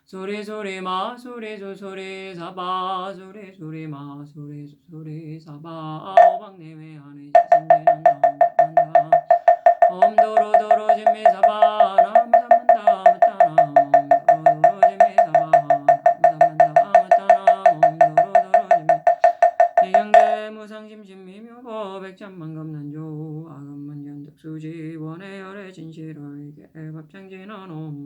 소리소리마 소리소소리사바 소리소리마 소리소소리사바 어방내외 안에 지신되는 나온다 엄도로도로 진미사바 나무삼만다 무타나 엄도로도로 진미사바 나무삼만다 무타나 엄도로도로 진미 대경대 무상심심미묘보 백천만금난조 아금만견득수지 원의 열의 진실을 개밥창진한 옴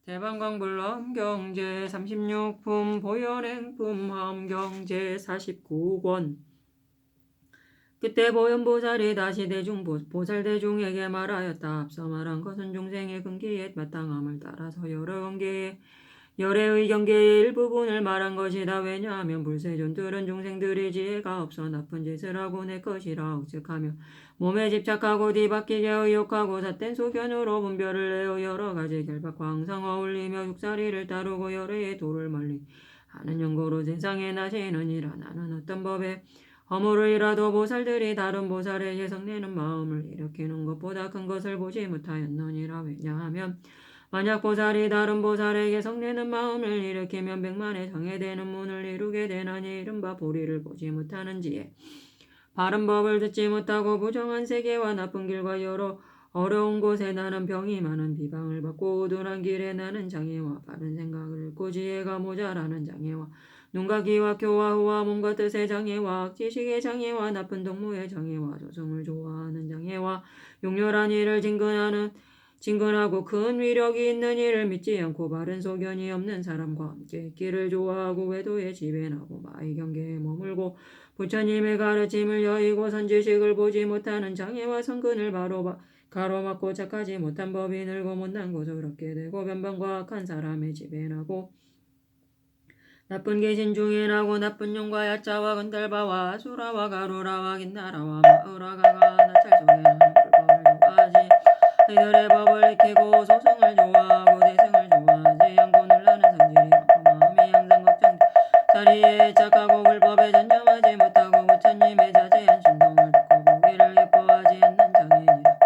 대방광불엄경제 36품 보현행품 함경제 49권 그때 보현보살이 다시 보살대중에게 말하였다. 앞서 말한 것은 중생의 근기에 마땅함을 따라서 열애의 경계의 일부분을 말한 것이다. 왜냐하면 불세존들은 중생들이 지혜가 없어 나쁜 짓을 하고 내 것이라 억측하며 몸에 집착하고 뒤바뀌게 의욕하고 삿된 소견으로 분별을 내어 여러 가지 결박과 항상 어울리며 육사리를 따르고 열애의 도를 멀리 하는 연고로 세상에 나시느니라. 나는 어떤 법에 허물이라도 보살들이 다른 보살에게 성내는 마음을 일으키는 것보다 큰 것을 보지 못하였느니라. 왜냐하면 만약 보살이 다른 보살에게 성내는 마음을 일으키면 백만의 장애되는 문을 이루게 되나니 이른바 보리를 보지 못하는 지혜 바른 법을 듣지 못하고 부정한 세계와 나쁜 길과 여러 어려운 곳에 나는 병이 많은 비방을 받고 우둔한 길에 나는 장애와 바른 생각을 잃고 지혜가 모자라는 장애와 눈과 귀와 교와 후와 몸과 뜻의 장애와 지식의 장애와 나쁜 동무의 장애와 조승을 좋아하는 장애와 용렬한 일을 진근하고 큰 위력이 있는 일을 믿지 않고 바른 소견이 없는 사람과 함께 길을 좋아하고 외도에 지배하고 마의 경계에 머물고 부처님의 가르침을 여의고 선지식을 보지 못하는 장애와 성근을 가로막고 착하지 못한 법이 늘고 못난 곳을 얻게 되고 변방과 악한 사람의 지배하고 나쁜 귀신 중인하고 나쁜 용과 야자와 건달바와 아수라와 가루라와 긴나라와 마으라가가 나찰 속에 나는 불법을 좋아하지 이들의 법을 익히고 소승을 좋아하고 대승을 좋아하지 않고 놀라는 성질이 많고 마음이 항상 걱정돼 자리에 착하고 불법에 전념하지 못하고 부처님의 자제한 신동을 듣고 보기를 예뻐하지 않는 장애인이라.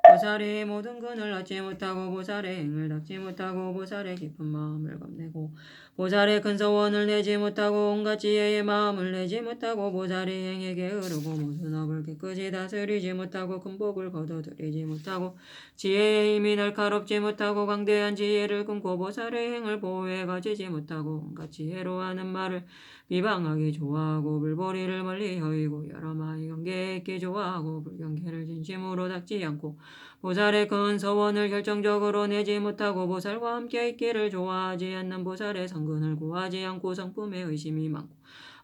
보살이 모든 근을 얻지 못하고 보살의 행을 닦지 못하고 보살의 깊은 마음을 겁내고 보살의 큰 소원을 내지 못하고 온갖 지혜의 마음을 내지 못하고 보살이 행에게 흐르고 모든 업을 깨끗이 다스리지 못하고 큰 복을 거둬들이지 못하고 지혜의 힘이 날카롭지 못하고 강대한 지혜를 끊고 보살의 행을 보호해 가지지 못하고 온갖 지혜로 하는 말을 비방하기 좋아하고 불보리를 멀리 여의고 여러 마의 경계에 있기 좋아하고 불경계를 진심으로 닦지 않고 보살의 큰 소원을 결정적으로 내지 못하고 보살과 함께 있기를 좋아하지 않는 보살의 성근을 구하지 않고 성품에 의심이 많고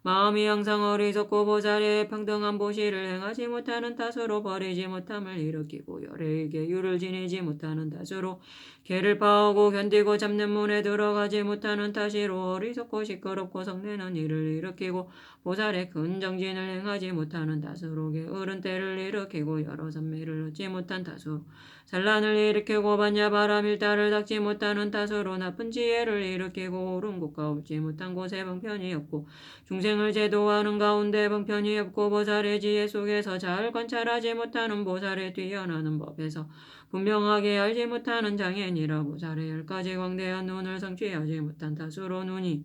마음이 항상 어리석고 보살의 평등한 보시를 행하지 못하는 탓으로 버리지 못함을 일으키고 열애의 계율을 지니지 못하는 탓으로 개를 파오고 견디고 잡는 문에 들어가지 못하는 탓으로 어리석고 시끄럽고 성내는 일을 일으키고 보살의 큰 정진을 행하지 못하는 탓으로 게으른 때를 일으키고 여러 선미를 얻지 못한 탓으로 산란을 일으키고 반야바람 일탈을 닦지 못하는 탓으로 나쁜 지혜를 일으키고 옳은 곳과 옳지 못한 곳에 방편이 없고 중생을 제도하는 가운데 방편이 없고 보살의 지혜 속에서 잘 관찰하지 못하는 보살의 뛰어나는 법에서 분명하게 알지 못하는 장애인이라. 보살의 10가지 광대한 눈을 성취하지 못한 탓으로 눈이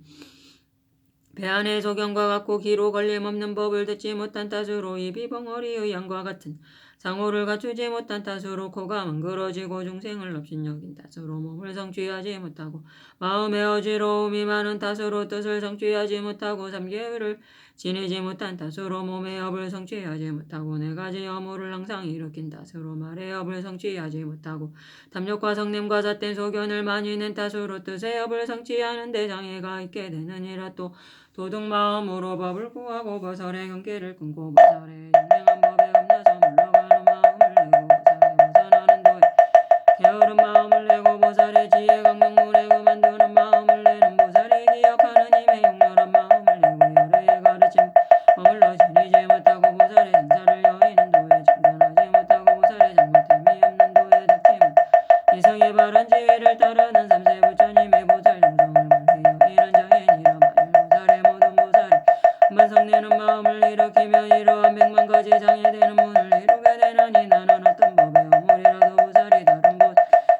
배 안의 소경과 같고 귀로 걸림없는 법을 듣지 못한 탓으로 입이 벙어리의 양과 같은 상호를 갖추지 못한 탓으로 코가 멍그러지고 중생을 업신여긴 탓으로 몸을 성취하지 못하고 마음의 어지러움이 많은 탓으로 뜻을 성취하지 못하고 삼계를 지니지 못한 탓으로 몸의 업을 성취하지 못하고 4가지 허물을 항상 일으킨 탓으로 말의 업을 성취하지 못하고 탐욕과 성냄과 삿된 소견을 많이 낸 탓으로 뜻의 업을 성취하는 데 장애가 있게 되느니라. 또 도둑 마음으로 법을 구하고 보살의 경계를 끊고 보살의 현명한 법에 겁나서 물러가는 마음을 내고 보살의 벗어나는 도에 게으른 마음을 내고 보살의 지혜 강명문에 그만두는 마음을 내는 보살이 기억하는 힘의 용렬한 마음을 내고 열애의 가르침 머물러 지니지 못하고 보살의 행사를 여의는 이성의 바른 지혜를 따르는 삼세 부처님의 보살 정성을 몰해요. 이는 정인이라 만일보살의 모든 보살이 한번 성내는 마음을 일으키며 이러한 백만 가지 장애되는 문을 이루게 되나니 나는 어떤 법의 어물이라도 보살이 다른 법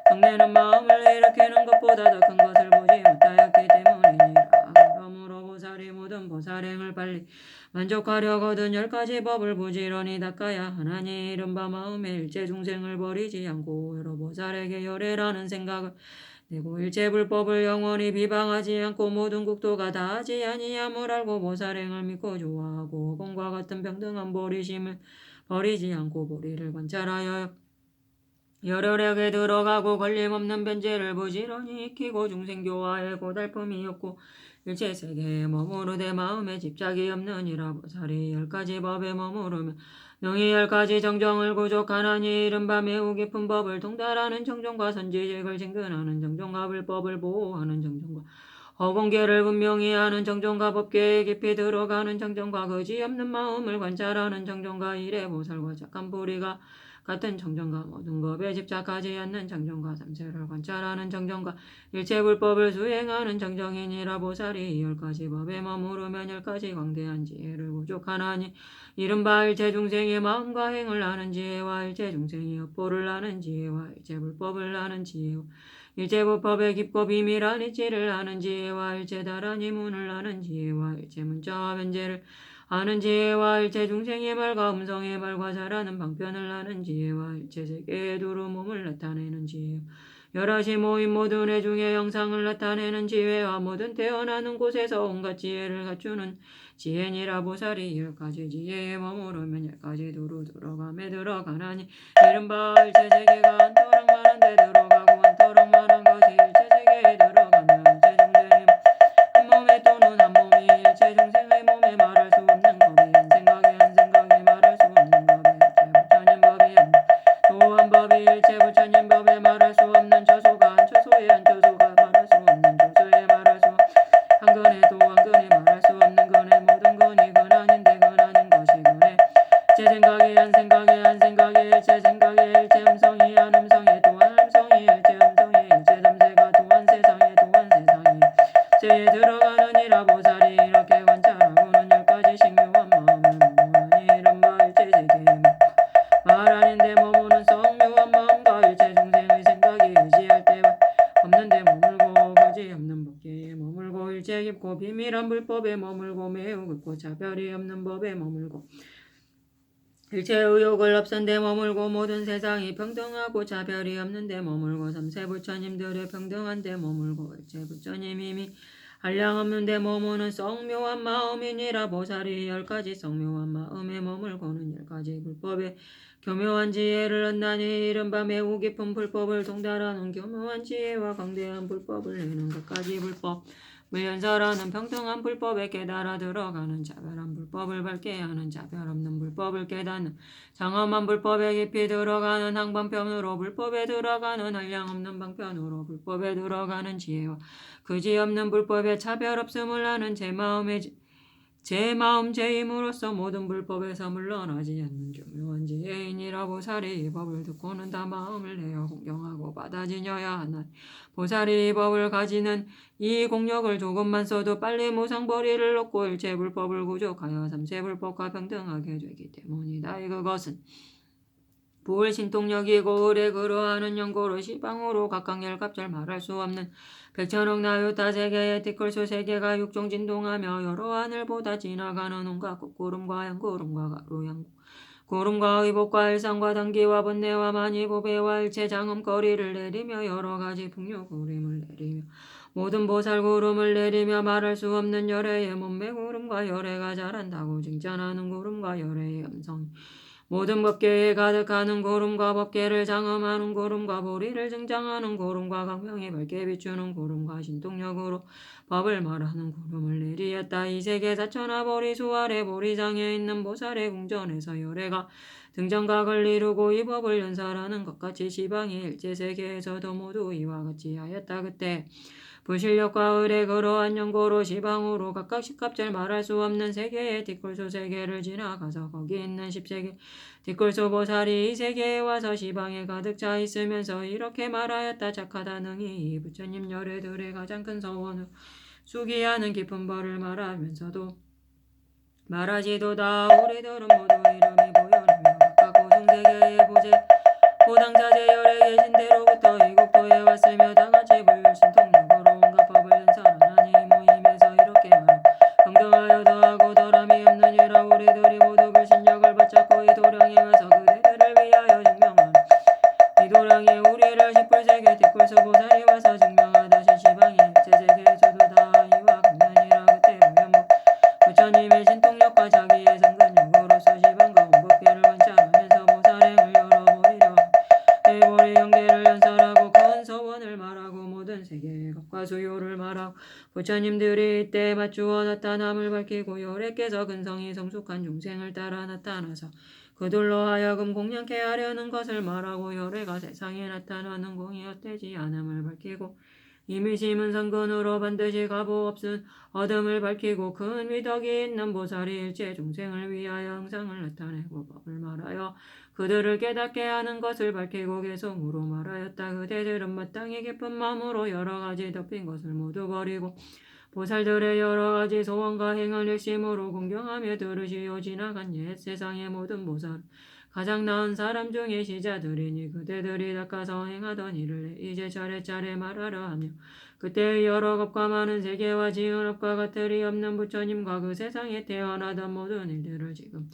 성내는 마음을 일으키는 것보다 더 큰 것을 보지 못하였기 때문이니라. 그러므로 보살이 모든 보살행을 빨리 만족하려거든 10가지 법을 부지런히 닦아야 하나니 이른바 마음의 일체 중생을 버리지 않고 여러 보살에게 열애라는 생각을 내고 일체 불법을 영원히 비방하지 않고 모든 국도가 다하지 아니함을 알고 보살행을 믿고 좋아하고 공과 같은 병등한 보리심을 버리지 않고 보리를 관찰하여 열혈에게 들어가고 걸림없는 변제를 부지런히 익히고 중생교화에 고달픔이 없고 일체 세계에 머무르되 마음에 집착이 없느니라. 보살이 10가지 법에 머무르며 능히 10가지 정정을 구족하나니 이른바 매우 깊은 법을 통달하는 정정과 선지식을 증근하는 정정과 불법을 보호하는 정정과 허공계를 분명히 하는 정정과 법계에 깊이 들어가는 정정과 거지없는 마음을 관찰하는 정정과 일의 보살과 착한 뿌리가 같은 정정과 모든 법에 집착하지 않는 정정과 삼세를 관찰하는 정정과 일체 불법을 수행하는 정정이니라. 보살이 10가지 법에 머무르면 10가지 광대한 지혜를 부족하나니 이른바 일체 중생의 마음과 행을 아는 지혜와 일체 중생의 업보를 아는 지혜와 일체 불법을 아는 지혜와 일체 불법의 깊고 비밀한 이치를 아는 지혜와 일체 다란히 문을 아는 지혜와 일체 문자와 변제를 아는 지혜와 일체 중생의 말과 음성의 말과 자라는 방편을 아는 지혜와 일체 세계에 두루 몸을 나타내는 지혜와 여럿이 모인 모든 애 중에 영상을 나타내는 지혜와 모든 태어나는 곳에서 온갖 지혜를 갖추는 지혜니라. 보살이 10가지 지혜에 머무르면 10가지 두루 들어감에 들어가나니 이른바 일체 세계가 한토록 많은 데 들어가고 한토록 많은 것이 일체 세계에 들어가면 일체 중생의 한 몸에 또는 한 몸이 일체 중생의 몸에 말할 수 없는 법이 한 생각이 말할 수 없는 법이 일체 부처님 법이 또 한 법이 일체 부처님 법에 말할 수 없는 처소가 한 처소에 한 처소가 말할 수 없는 처소에 말할 수 한 근에 또 한 근에 말할 수 없는 근에 모든 근이 근아닌데 근아닌 것이 근에 일체 생각이 한 생각에 한 생각에 일체 생각에 일체 음성이 한 음성에 또한 음성이 일체 음성에 일체 담세가 또한 세상에 또한 세상이 일체에 들어가느니라. 보살이 이렇게 관찰하고는 10가지 식묘한 마음을 머무르니 이른바 일체 세계에 말하는데 머무는 성묘한 마음과 일체 중생의 생각이 의지할 때 없는 데 머물고 거지 없는 법계에 머물고 일체 깊고 비밀한 불법에 머물고 매우 깊고 차별이 없는 법에 머물고 일체 의욕을 없은 데 머물고 모든 세상이 평등하고 차별이 없는 데 머물고 삼세 부처님들의 평등한 데 머물고 일체 부처님이 한량없는 데 머무는 성묘한 마음이니라. 보살이 10가지 성묘한 마음에 머물고는 10가지 불법에 교묘한 지혜를 얻나니 이른바 매우 깊은 불법을 통달하는 교묘한 지혜와 광대한 불법을 내는 것까지 불법 연설하는 평등한 불법에 깨달아 들어가는 차별한 불법을 밝게 하는 차별 없는 불법을 깨닫는 장엄한 불법에 깊이 들어가는 항방편으로 불법에 들어가는 한량 없는 방편으로 불법에 들어가는 지혜와 그지 없는 불법에 차별 없음을 아는 제 마음 제 힘으로써 모든 불법에서 물러나지 않는 교묘한 지혜이니라. 보살이 이 법을 듣고는 다 마음을 내어 공경하고 받아지녀야 하나 보살이 이 법을 가지는 이 공력을 조금만 써도 빨리 무상벌이를 얻고 일체 불법을 구족하여 삼세 불법과 평등하게 되기 때문이다. 그것은 부울신통력이고 을에 그러하는 연고로 시방으로 각각열갑절 말할 수 없는 백천억 나유타 세계의 티끌수 세계가 육종진동하며 여러 하늘보다 지나가는 온갖 꽃구름과 양구름과 가루양 구름과 의복과 일상과 단기와 번뇌와 만이보배와 일체 장엄거리를 내리며 여러가지 풍류구름을 내리며 모든 보살구름을 내리며 말할 수 없는 열애의 몸매구름과 열애가 자란다고 칭찬하는 구름과 열애의 음성 모든 법계에 가득하는 구름과 법계를 장엄하는 구름과 보리를 증장하는 구름과 광명이 밝게 비추는 구름과 신통력으로 법을 말하는 구름을 내리었다. 이 세계 사천하 보리수 아래 보리장에 있는 보살의 궁전에서 열애가 등정각을 이루고 이 법을 연설하는 것 같이 시방이 일제세계에서도 모두 이와 같이 하였다. 그때 불실력과 의례 그러한 연고로 시방으로 각각 십갑절 말할 수 없는 세계의 뒷골소 세계를 지나가서 거기 있는 10세계 뒷골소 보살이 이 세계에 와서 시방에 가득 차 있으면서 이렇게 말하였다. 착하다 능히 이 부처님 열애들의 가장 큰 소원을 수기하는 깊은 벌을 말하면서도 말하지도다. 우리들은 모두 이름이 보여내며 각각 고승세계의 보당자제 열에 계신 대로부터 이국도에 왔으며 다같이 불신통력으로 온갖 법을 연설하나니 모임에서 이렇게 말하고 경등하여 더하고 덜함이 없느니라. 우리들이 모두 불신력을 바쳤고 이 도량에 와서 그대들을 위하여 증명하노. 이 도량에 우리를 십불세계 뒷골소 보살이 와서 증명하듯이 시방이 일체세계에서도 다 이와 같느니라. 그때 우연부 부처님의 신통력과 자기의 성근력으로서 시방과 온법계를 관찰하면서 보살행을 열어 보이려 대보리 경계를 연설하고 큰 소원을 말하고 모든 세계의 값과 수요를 말하고 부처님들이 이때 맞추어 나타남을 밝히고 열애께서 근성이 성숙한 중생을 따라 나타나서 그들로 하여금 공양케 하려는 것을 말하고 열애가 세상에 나타나는 공이 헛되지 않음을 밝히고 이미심은 성근으로 반드시 값어 없은 어둠을 밝히고 큰 위덕이 있는 보살이 일체 중생을 위하여 형상을 나타내고 법을 말하여 그들을 깨닫게 하는 것을 밝히고 개성으로 말하였다. 그대들은 마땅히 깊은 마음으로 여러 가지 덮인 것을 모두 버리고 보살들의 여러 가지 소원과 행을 핵심으로 공경하며 들으시오. 지나간 옛 세상의 모든 보살 가장 나은 사람 중에 시자들이니 그대들이 닦아서 행하던 일을 이제 차례차례 말하려 하며 그때의 여러 법과 많은 세계와 지은 업과 같을이 없는 부처님과 그 세상에 태어나던 모든 일들을 지금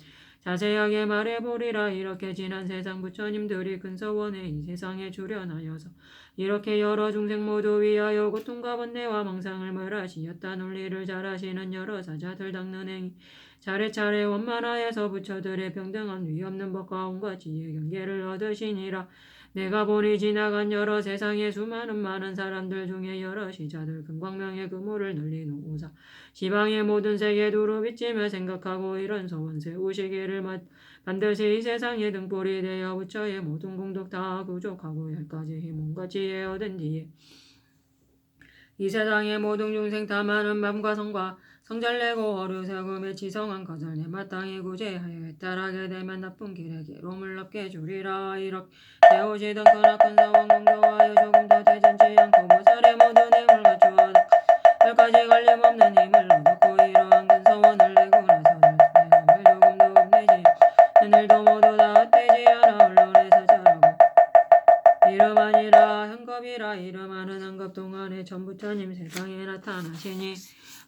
자세하게 말해보리라. 이렇게 지난 세상 부처님들이 근서원에 이 세상에 출현하여서 이렇게 여러 중생 모두 위하여 고통과 번뇌와 망상을 멸하시었다. 논리를 잘하시는 여러 사자들 닦는 행위 차례차례 원만하여서 부처들의 병등한 위없는 법과 온갖 지혜 경계를 얻으시니라. 내가 보니 지나간 여러 세상의 수많은 많은 사람들 중에 여러 시자들 금광명의 그물을 늘리노사 시방의 모든 세계 두루 비치며 생각하고 이런 소원 세우시기를 반드시 이 세상의 등불이 되어 부처의 모든 공덕 다 구족하고 열가지 힘과 지혜 얻은 뒤에 이 세상의 모든 중생 다 많은 맘과 성과 성잘내고 어류세금에 지성한 거절내 마땅히 구제하여 따라게 되면 나쁜 길에 괴로움을 없게 주리라. 이렇게 배우시던 크나큰 사원 공경하여 조금 더 대전치 않고 보살의 모든 행을 갖추어 열까지 걸림없는 힘을 얻었고 이러한 근서원을 내고 나서는 내함을 조금도 없내지 하늘도 모두 다 헛되지 않아 언론에서 자라고 이름 아니라 현겁이라 이름하는 한겁 동안에 전부처님 세상에 나타나시니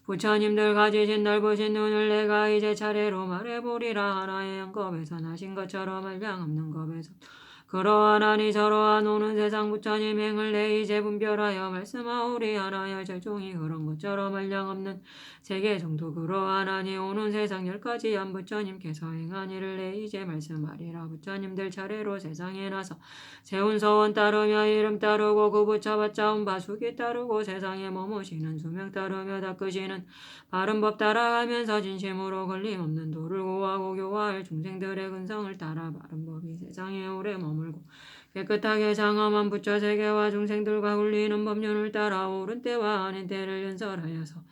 부처님들 가지신 넓으신 눈을 내가 이제 차례로 말해보리라. 하나의 현겁에서 나신 것처럼 한량 없는 겁에서 그러하나니 저러한 오는 세상 부처님 행을 내 이제 분별하여 말씀하오리. 하나의 절종이 그런 것처럼 한량 없는 세계 정도 그러하나니 오는 세상 10가지 한 부처님께서 행한 일을 내 이제 말씀하리라. 부처님들 차례로 세상에 나서 세운 서원 따르며 이름 따르고 그 부처받자 온 바수기 따르고 세상에 머무시는 수명 따르며 닦으시는 바른 법 따라가면서 진심으로 걸림없는 도를 고하고 교화할 중생들의 근성을 따라 바른 법이 세상에 오래 머물고 깨끗하게 장엄한 부처 세계와 중생들과 울리는 법륜을 따라 옳은 때와 아닌 때를 연설하여서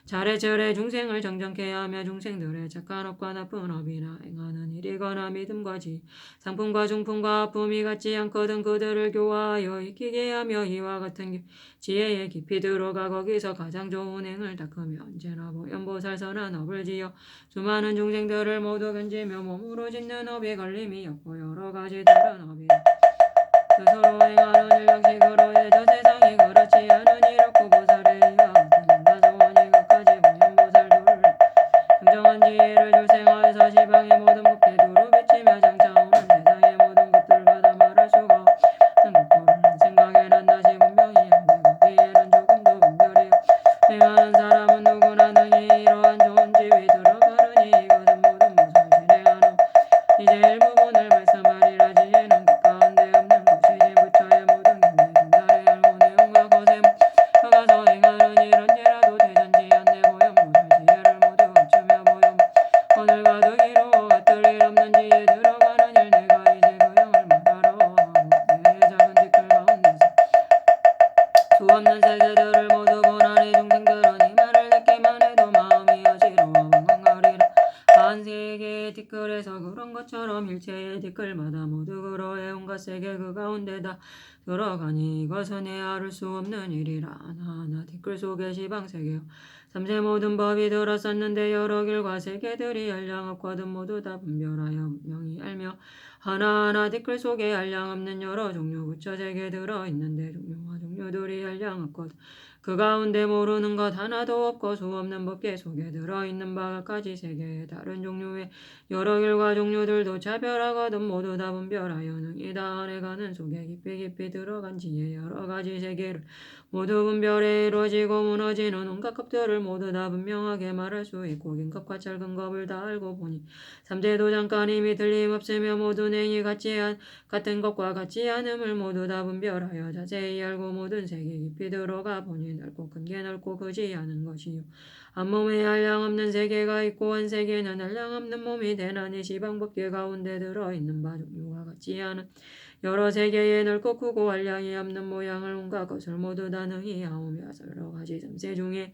차례차례 중생을 정정케 하며 중생들의 착한 업과 나쁜 업이나 행하는 일이거나 믿음과 지 상품과 중품과 아픔이 같지 않거든 그들을 교화하여 익히게 하며 이와 같은 지혜에 깊이 들어가 거기서 가장 좋은 행을 닦으며 언제나 보현보살 선한 업을 지어 수많은 중생들을 모두 견지며 몸으로 짓는 업에 걸림이 없고 여러 가지 다른 업이라 스스로 행하는 일 역시 그러해 저 세상이 그렇지 않으니 이렇고 보살의 이와 같은 인가소원이 끝까지 보현보살도를 정정한 지혜를 출생하여서 시방의 모든 법계 두루 비치며 장차 오는 세상의 모든 것들과 다 말할 수가 없는 것들은 생각에 난 다시 분명히 한데 거기에는 조금도 분별이 행하는 사람은 누구나 능히 이러한 좋은 지위 들어가르니 이것은 모든 무엇을 진행하노. 이제 일부분을 말씀하리라. 지혜는 객가한데 없는 것이니 부처의 모든 경계 수 없는 세계들을 모두 보나니 중생들은 이 말을 듣기만 해도 마음이 어지러워 멍멍거리라. 한 세계의 티끌에서 그런 것처럼 일체의 티끌마다 모두 그러해 온갖 세계 그 가운데다 들어가니 이것은 헤아릴 수 없는 일이라. 하나하나 티끌 속의 시방세계요 삼세 모든 법이 들었었는데 여러 길과 세계들이 한량없거든 모두 다 분별하여 분명히 알며 하나하나 티끌 속에 한량없는 여러 종류 부처 세계 들어있는데 종류와 종류들이 한량없거든 그 가운데 모르는 것 하나도 없고 수 없는 법계 속에 들어있는 바까지 세계의 다른 종류의 여러 길과 종류들도 차별하거든 모두 다 분별하여 능히 다 안에가는 속에 깊이 깊이 들어간 지혜 여러 가지 세계를 모두 분별해 이루어지고 무너지는 온갖 것들을 모두 다 분명하게 말할 수 있고 긴 것과 짧은 것을 다 알고 보니 삼재도 잠깐 이미 틀림없으며 모두 냉이 같은 것과 같지 않음을 모두 다 분별하여 자세히 알고 모든 세계 깊이 들어가 보니 넓고 큰 게 넓고 크지 않은 것이요 한 몸에 한량없는 세계가 있고 한 세계는 한량없는 몸이 되나니 시방법계 가운데 들어있는 바 종류와 같지 않은 여러 세계에 넓고 크고 한량이 없는 모양을 온갖 것을 모두 다 능히 하오며 여러 가지 삼세 중에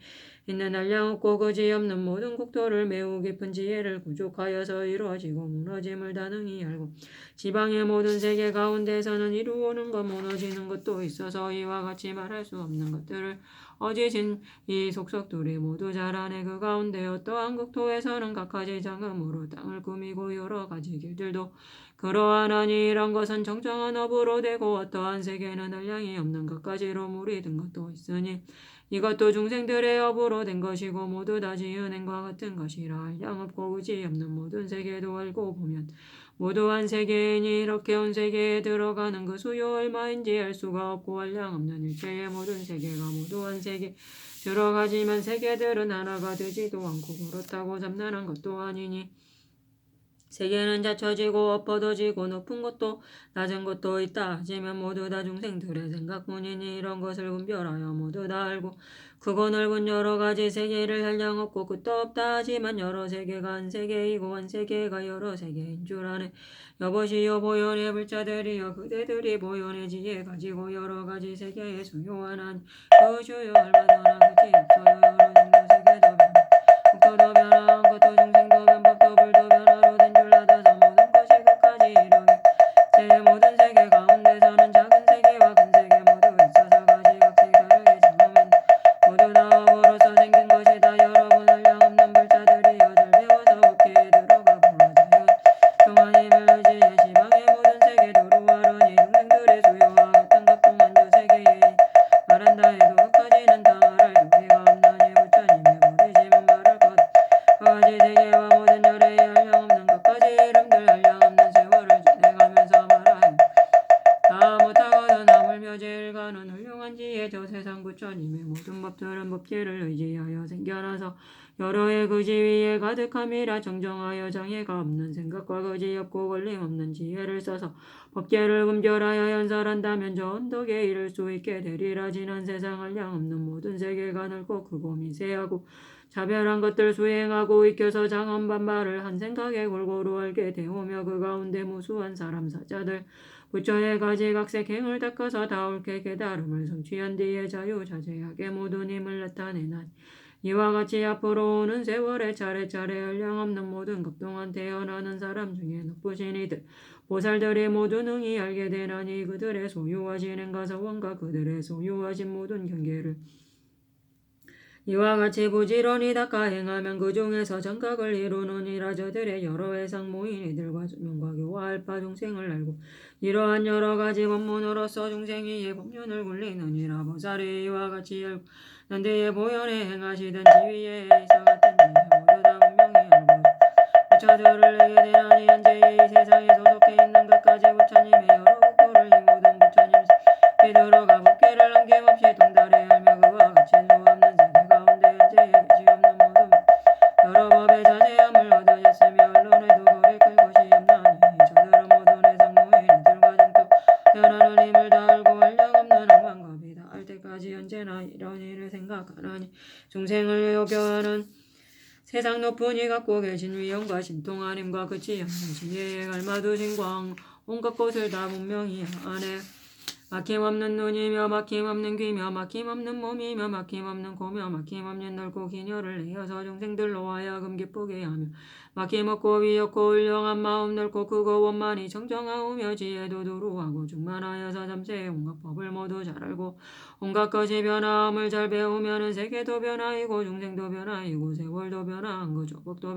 있는 한량 없고 그지 없는 모든 국토를 매우 깊은 지혜를 구족하여서 이루어지고 무너짐을 다 능히 알고 지방의 모든 세계 가운데서는 이루어오는 것 무너지는 것도 있어서 이와 같이 말할 수 없는 것들을 어지진 이 속속들이 모두 자라네 그 가운데 어떠한 국토에서는 각가지 장음으로 땅을 꾸미고 여러 가지 길들도 그러하나니 이런 것은 정정한 업으로 되고 어떠한 세계는 한량이 없는 것까지로 물이 든 것도 있으니 이것도 중생들의 업으로 된 것이고 모두 다 지은행과 같은 것이라 한량 없고 의지 없는 모든 세계도 알고 보면 모두 한 세계이니 이렇게 온 세계에 들어가는 그 수요 얼마인지 알 수가 없고 한량 없는 일체의 모든 세계가 모두 한 세계 들어가지만 세계들은 하나가 되지도 않고 그렇다고 잠난한 것도 아니니 세계는 갖춰지고 엎어져지고 높은 것도 낮은 것도 있다 하지만 모두 다 중생들의 생각뿐이니 이런 것을 분별하여 모두 다 알고 크고 넓은 여러 가지 세계를 한량 없고 끝도 없다 하지만 여러 세계가 한 세계이고 한 세계가 여러 세계인 줄 아네. 여보시여 보현의 불자들이여 그대들이 보현의 지혜 가지고 여러 가지 세계에 수요하나니 그 수요 얼마나 그지 없어요. 여러 종류 세계도 변화 국토도 변화한 것도 중생도 변법도 불도 변화로 된 줄 알아서 모든 것이 끝까지 이루게 제 모든 세계 가운데서는 작은 세계와 큰 세계 모두 있어서 가시각색 다르게 장엄한 모두 다 업으로서 생긴 것이다. 여러분 한량 없는 불자들이여 잘 배워서 법계에 들어가 보라자연 평안힘을 의지해 시방의 모든 세계 도루하려니 중생들의 수요와 같은 것 동안 저 세계에 말한다 해도 끝까지는 다 말할 도리가 없나니 부처님의 버리심은 말할 것 가지 세계와 모든 열애의 한량 없는 것까지 이름들 한량 없는 세월을 지내가면서 말하여 다 못하거든 하물며제일가는 훌륭한 지혜 저 세상 부처님의 모든 법들은 법계를 의지하여 생겨나서 여러의 그 지위에 가득함이라 정정하여 장애가 없는 생각과 거지 없고 걸림 없는 지혜를 써서 법계를 분별하여 연설한다면 저 언덕에 이를 수 있게 되리라. 지난 세상 한량 없는 모든 세계가 넓고 크고 미세하고 차별한 것들 수행하고 익혀서 장엄반발을 한 생각에 골고루 알게 되오며 그 가운데 무수한 사람 사자들 부처의 가지각색 행을 닦아서 다 옳게 깨달음을 성취한 뒤에 자유자재하게 모든 힘을 나타내나니 이와 같이 앞으로 오는 세월에 차례차례 한량 없는 모든 것 동안 태어나는 사람 중에 높으신 이들 보살들이 모두 능히 알게 되나니 그들의 소유하신 행과 서원과 그들의 소유하신 모든 경계를 이와 같이 부지런히 닦아 행하면 그 중에서 정각을 이루느니라. 저들의 여러 해상 모인 이들과 수명과 교화할 바 중생을 알고 이러한 여러 가지 법문으로서 중생이 예 법륜을 굴리느니라. 보살이 이와 같이 알고 난대의 보현에 행하시던 지위에 이사 같은 지혜 모두 다 분명히 알고 부처들을 내게 되나니 현재 이 세상에 소속해 있는 것까지 부처님의 여러 국토를 이 모든 부처님 에 들어가 법계를 남김없이 동달해 알며 그와 같이 수 없는 세계 가운데 현재에 계시 없는 모든 여러 법의 자제함을 얻으셨으며 언론에도 거리클 것이 없나니 저들은 모든 해상 모인들과 정토 변하는 힘을 다 알고 한량 없는 억만겁이 다할 때까지 언제나 이런 일을 생각하나니 중생을 요교하는 세상 높은 이 갖고 계신 위엄과 신통한 힘과 끝이 없는 지혜에 갈마두신 광 온갖 것을 다 분명히 아네. 막힘없는 눈이며 막힘없는 귀며 막힘없는 몸이며 막힘없는 코며 막힘없는 넓고 긴 혀를 내어서 중생들로 하여금 기쁘게 하며 막힘없고 위없고 훌륭한 마음 넓고 크고 원만히 청정하오며 지혜도 두루하고 충만하여서 잠세의 온갖 법을 모두 잘 알고 온갖 것이 변화함을 잘 배우면은 세계도 변화이고 중생도 변화이고 세월도 변화한 거죠. 법도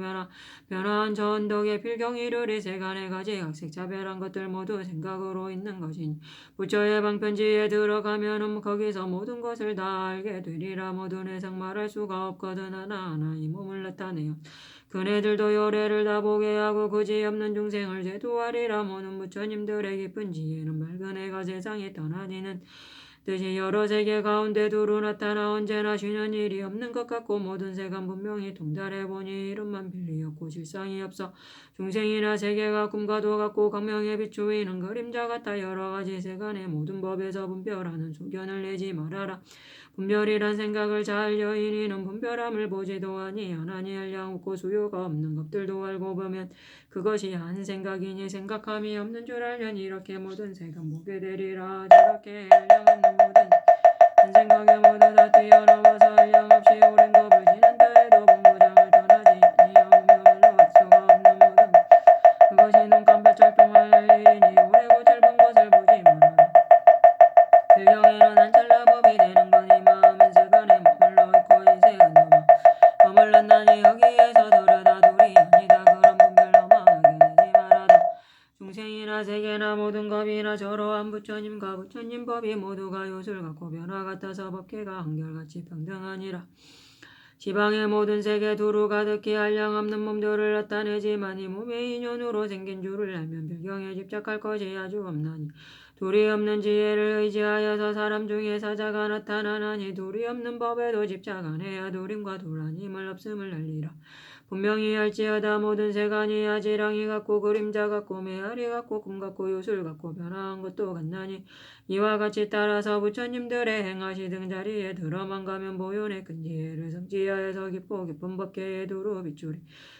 변화한 저 언덕에 필경이 이르리 세간에 가지 각색 차별한 것들 모두 생각으로 있는 것이니 부처의 방편지에 들어가면은 거기서 모든 것을 다 알게 되리라. 모든 해상 말할 수가 없거든 하나하나 이 몸을 나타내요. 그네들도 요래를 다 보게 하고 그지 없는 중생을 제도하리라. 모든 부처님들의 깊은 지혜는 맑은 해가 세상에 떠나지는 뜻이 여러 세계 가운데 두루 나타나 언제나 쉬는 일이 없는 것 같고 모든 세간 분명히 통달해보니 이름만 빌리었고 실상이 없어 중생이나 세계가 꿈과도 같고 광명에 비추이는 그림자 같아 여러 가지 세간의 모든 법에서 분별하는 소견을 내지 말아라. 분별이란 생각을 잘 여인이는 분별함을 보지도 아니하나니 한량 없고 수요가 없는 것들도 알고 보면 그것이 한 생각이니 생각함이 없는 줄 알면 이렇게 모든 세간 보게 되리라. 저렇게 한량 없는 모든 한 생각에 모두 다 뛰어넘어서 한량 없이 오랜 겁을 지는다 해도 본고장을 떠나지 아니하오며 말로할 수가 없는 모든 그것이 눈 깜빡 동할 일이니 오래고 짧은 것을 보지 말아라. 필경에는 한 찰나법이 되는 거니 마음은 세간에 머물러 있고 이 세간 머물렀나니 여기에서 들여다 둘이 아니다. 그런 분별로 망하게 되지 말아다. 중생이나 세계나 모든 법이나 저러한 부처님과 부처님 법이 모두가 요술 같고 변화 같아서 법계가 한결같이 평등하니라. 지방의 모든 세계 두루 가득히 한량 없는 몸들을 나타내지만 이 몸의 인연으로 생긴 줄을 알면 별경에 집착할 것이 아주 없나니 둘이 없는 지혜를 의지하여서 사람 중에 사자가 나타나나니 둘이 없는 법에도 집착 안 해야 둘임과 둘한 힘을 없음을 알리라. 분명히 할지어다 모든 세간이 아지랑이 같고 그림자 같고 메아리 같고 꿈 같고 요술 같고 변화한 것도 같나니 이와 같이 따라서 부처님들의 행하시던 자리에 들어만 가면 보존의 큰 지혜를 성취하여서 깊은 법계에 두루 비추리.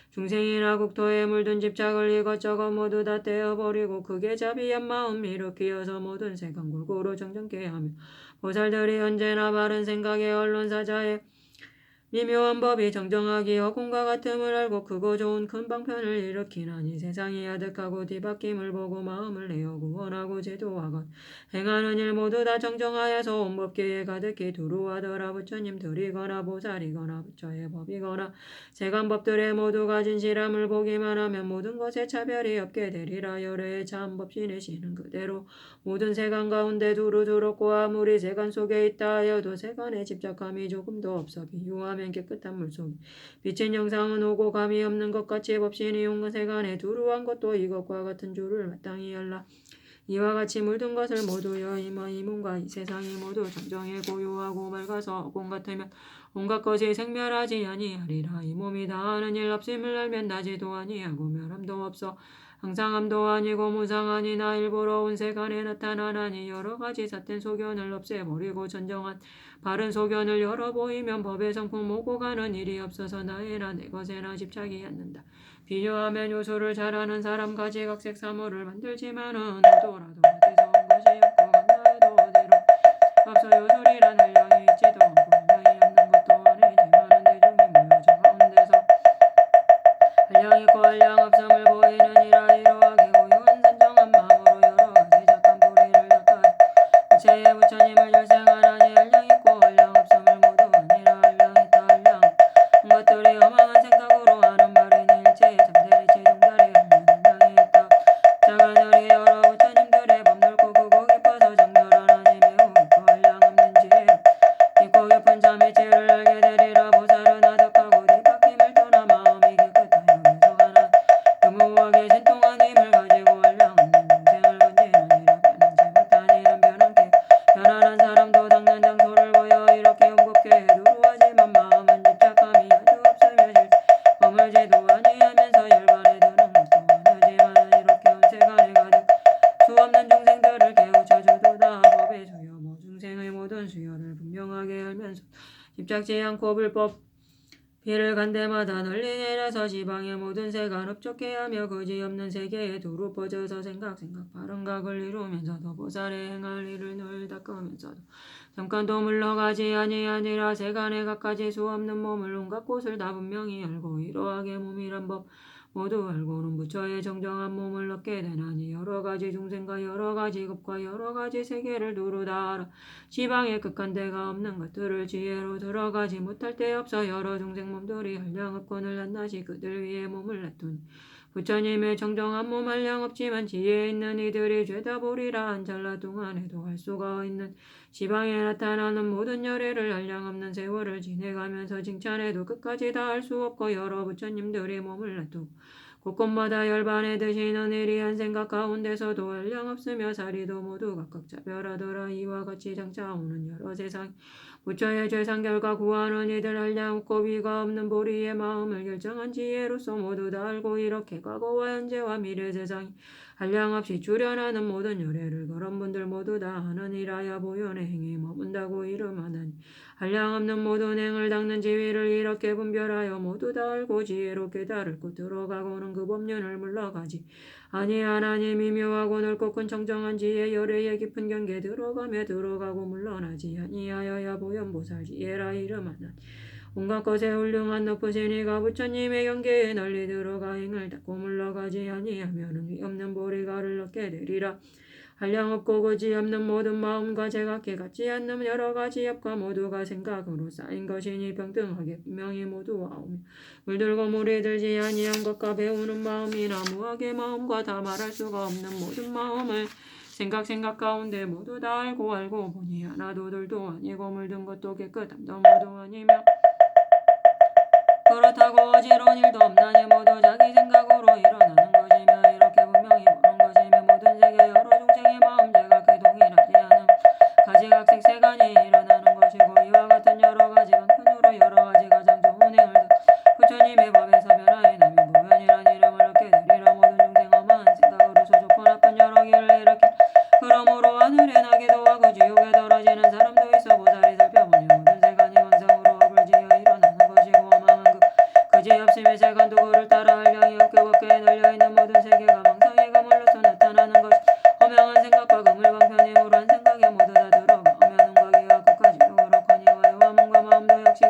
중생이나 국토에 물든 집착을 이것저것 모두 다 떼어버리고 크게 자비한 마음 일으키어서 모든 세간 골고루 정정케 하며 보살들이 언제나 바른 생각에 언론사자에 미묘한 법이 정정하기 허공과 같음을 알고 크고 좋은 큰 방편을 일으키나니 세상이 아득하고 뒤바뀜을 보고 마음을 내어 구원하고 제도하건 행하는 일 모두 다 정정하여서 온 법계에 가득히 두루하더라. 부처님들이거나 보살이거나 부처의 법이거나 세간법들의 모두가 진실함을 보기만 하면 모든 것에 차별이 없게 되리라. 열애의 참 법신이시는 그대로 모든 세간 가운데 두루두루고 아무리 세간 속에 있다 하여도 세간에 집착함이 조금도 없어 비유하면 깨끗한 물속에 빛인 영상은 오고 감이 없는 것 같이 법신이 온 세간에 두루한 것도 이것과 같은 줄을 마땅히 알라. 이와 같이 물든 것을 모두여 이 몸과 이 세상이 모두 정정해 고요하고 맑아서 어공 같으면 온갖 것이 생멸하지 아니하리라. 이 몸이 다하는 일 없음을 알면 나지도 아니하고 멸함도 없어 항상함도 아니고 무상하니나 일부러 온 세간에 나타나나니 여러 가지 삿된 소견을 없애버리고 전정한 바른 소견을 열어 보이면 법의 성품 모고 가는 일이 없어서 나에나 내 것에나 집착이 않는다. 비유하면 요술을 잘하는 사람 가지 각색 사물을 만들지만은 어디라도 어디서 온 것이 없고 간나에도 어디로 없어 요술이란 한량이 있지도 않고 한량이 없는 것도 아니지만은 대중이 모여져 가운데서 한량 있고 한량 없음을 보이느니라. 이러하게 고요한 선정한 마음으로 여러 가지 착한 불의를 닦아 부처의 부처님을 절생하나니 한량 있고 한량 없음을 모두 아니라 한량 있다 한량 것들이 허망한 생각으로 하는 말이니 일체의 잠재리치 동달이 하면 한량이 있다. 자가늘이 여러 부처님들의 법 넓고 크고 깊어서 정렬하나니 매우 깊고 한량 없는 지혜 깊고 깊은 참이치를 알게 되리라. 보살은 아득하고 뒤바뀜을 떠나 마음이 깨끗하여 계속하나 유무하게 신통한 힘을 가지고 한량 없는 중생을 건지느니라. 변함치 못하니는 변함께 변하는 사람도 닦는 장소를 보여 이렇게 온곱게 두루하지만 마음은 집착함이 아주 없으며 실범을 제도 아니하면서 열반에 드는 것도 아니지만 이렇게 온 세간에 가득 수 없는 중생들을 깨우쳐 주도다. 법의 수요 모 중생의 모든 수요를 분명하게 알면서 집착지 않고 불법 비를 간 데마다 널리 내려서 지방의 모든 새가 흡족해 하며 그지없는 세계에 두루 퍼져서 생각 바른 각을 이루면서도 보살의 행할 일을 늘 닦으면서도 잠깐도 물러가지 아니하니라. 세간에 갖가지 수 없는 몸을 온갖 곳을 다 분명히 알고 이러하게 몸이란 법 모두 알고는 부처의 정정한 몸을 얻게 되나니 여러 가지 중생과 여러 가지 급과 여러 가지 세계를 두루 다 알아 지방에 극한 데가 없는 것들을 지혜로 들어가지 못할 데 없어 여러 중생 몸들이 한량업권을 낱낱이 그들 위에 몸을 냈더니 부처님의 정정한 몸 한량 없지만 지혜 있는 이들이 죄다 보리라. 한 찰나 동안에도 할 수가 있는 지방에 나타나는 모든 열애를 한량 없는 세월을 지내가면서 칭찬해도 끝까지 다 할 수 없고 여러 부처님들이 몸을 놔두고 곳곳마다 열반에 드시는 일이 한 생각 가운데서도 한량 없으며 사리도 모두 각각 차별하더라. 이와 같이 장차 오는 여러 세상 부처의 죄상 결과 구하는 이들 한량 없고 위가 없는 보리의 마음을 결정한 지혜로서 모두 다 알고 이렇게 과거와 현재와 미래 세상이 한량 없이 출현하는 모든 열애를 그런 분들 모두 다 하느니라야. 보현의 행에 머문다고 이름하나니 한량 없는 모든 행을 닦는 지위를 이렇게 분별하여 모두 다 알고 지혜로 깨달고 들어가고는 그 법륜을 물러가지 아니하나님이 묘하고 넓고 큰 청정한 지혜 열애의 깊은 경계에 들어가며 들어가고 물러나지 아니하여야 보현보살 지혜라 이름하나니 온갖 것에 훌륭한 높으신 이가 부처님의 경계에 널리 들어가 행을 닦고 물러가지 아니하면은 위없는 보리가를 얻게 되리라. 한량 없고 거지 없는 모든 마음과 제각기 같지 않는 여러 가지 업과 모두가 생각으로 쌓인 것이니 평등하게 분명히 모두 와오며 물들고 물이 들지 아니한 것과 배우는 마음이나 무하게 마음과 다 말할 수가 없는 모든 마음을 생각 가운데 모두 다 알고 보니 하나도 둘도 아니고 물든 것도 깨끗함도 모두 아니며 그렇다고 어지러운 일도 없나니 모두 자기 생각으로 일어나는 것이며 이렇게 분명히 보는 것이며 모든 세계 여러 중생의 마음 제각기 동일하지 않은 가지각색 세간이 일어나는 것이고 이와 같은 여러 가지 방편으로 여러 가지 가장 좋은 행을 부처님의 법에서 변화해 나면 보현이란 이름을 얻게 되리라. 모든 중생 엄한 생각으로서 좋고 나쁜 여러 길을 일으킨 그러므로 하늘에 나기도 하고 지옥에 떨어지는 사람도 있어 보살이 살펴보니 모든 세간이 망상으로 업을 지어 일어나는 것이고 그지 없음의 세간도 그를 따라 한량이 없게 널려있는 모든 세계가 망상의 그물로서 나타나는 것 허명한 생각과 그물방편임으로 한 생각에 모두 다 들어가 오면 온각이가 끝까지도 그렇거니와 화문과 마음도 역시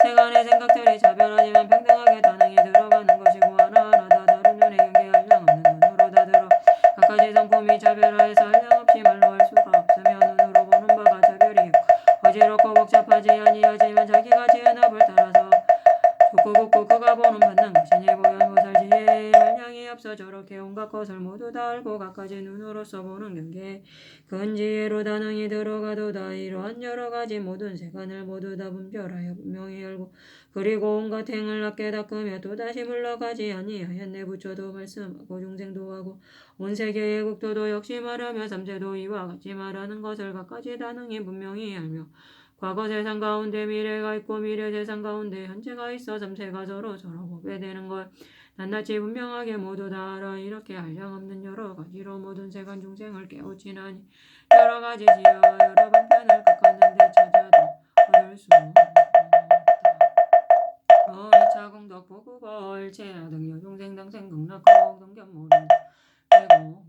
세간의 생각들이 차별하지만 평등하게 다능히 들어가는 것이고 하나하나 다 다른 눈의 경계에 한량 없는 눈으로 다 들어 각가지 성품이 차별하여서 한량 없이 말로 할 수가 없으며 눈으로 보는 바가 차별이 있고 어지럽고 복잡하지 아니하지만 자기가 지은 업을 따라서 좋고 곱고 그가 보는 받는 것이니 보현보살 지혜의 한량이 없어 저렇게 온갖 것을 모두 다 알고 각가지 눈으로서 보는 경계에 큰 지혜로 다능히 들어가도 다 이러한 여러 가지 모든 세간을 모두 다 분별하여 분명히 알고 그리고 온갖 행을 낫게 닦으며 또다시 물러가지 아니하였네. 부처도 말씀하고 중생도 하고 온 세계의 국토도 역시 말하며 삼세도 이와 같이 말하는 것을 각가지 다능히 분명히 알며 과거 세상 가운데 미래가 있고 미래 세상 가운데 현재가 있어 삼세가 서로 보배되는 걸 낱낱이 분명하게 모두 다 알아. 이렇게 한량 없는 여러 가지로 모든 세간 중생을 깨우치나니 여러 가지 지혜와 여러 방편을 깎았는데 찾아도 얻을 수 없다. 어리차 공덕 보구벌 체야 등여 중생 당생 극락곡 등견 모르 되고